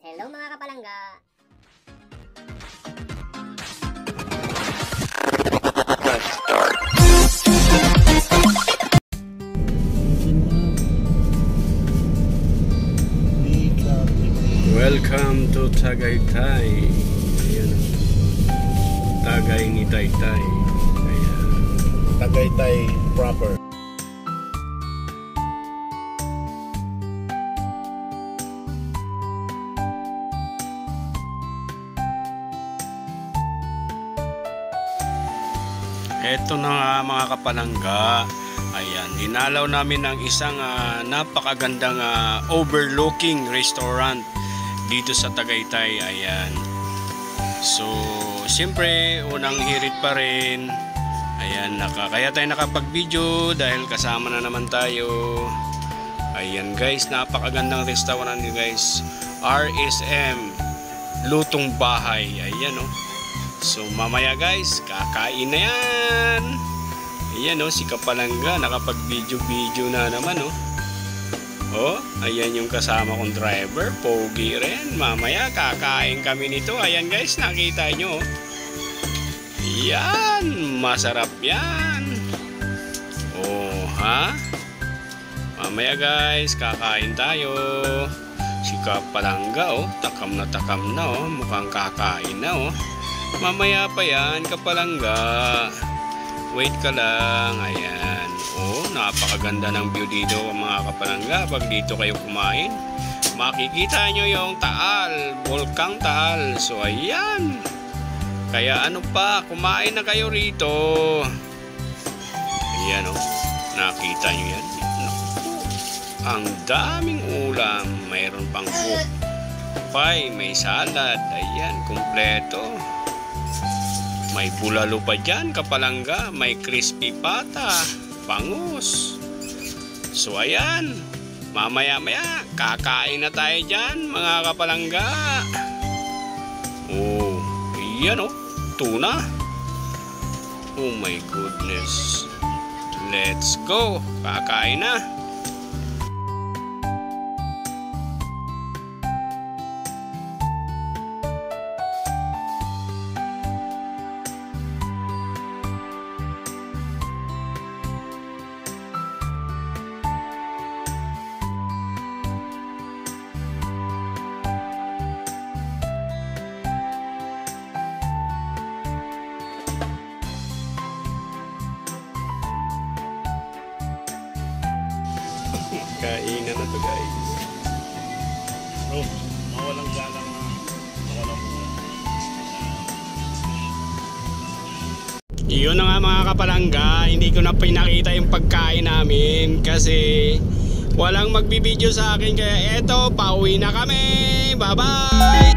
Hello mga kapalangga! Welcome to Tagaytay. Ayan. Tagay ni Taytay. Ayan. Tagaytay proper. Eto na nga mga kapalangga. Ayan, dinalaw namin ng isang napakagandang overlooking restaurant dito sa Tagaytay. Ayan. So, siyempre, unang hirit pa rin. Ayan, kaya tayo nakapag-video dahil kasama na naman tayo. Ayan guys, napakagandang restaurant nyo guys. RSM Lutong Bahay. Ayan oh. So mamaya guys, kakain na yan. Ayan oh, si Kapalangga nakapag-video na naman oh. Oh, ayan yung kasama kong driver, pogi rin. Mamaya kakain kami nito. Ayan guys, nakita nyo oh. Yan, masarap yan. Oh, ha? Mamaya guys, kakain tayo. Si Kapalangga oh, takam na oh. Mukhang kakain na oh. Mamaya pa yan, Kapalangga. Wait ka lang. Ayan. Oh, napakaganda ng view dito mga Kapalangga. Pag dito kayo kumain, makikita nyo yung Taal, Volcang Taal. So ayan. Kaya ano pa, kumain na kayo rito. Ayan oh. Nakita nyo yan. Ang daming ulam. Mayroon pang pie, may salad. Ayan, kumpleto. May bulalo pa dyan, Kapalangga. May crispy pata, bangus. So ayan, mamaya-maya kakain na tayo dyan mga Kapalangga. Oh, yan oh, tuna. Oh my goodness. Let's go, kakain na. Kainan na to guys. Bro, mawalang galang na. Mawalang Iyon na nga mga Kapalangga. Hindi ko na pinakita yung pagkain namin kasi walang magbibideo sa akin. Kaya eto, pauwi na kami. Bye bye.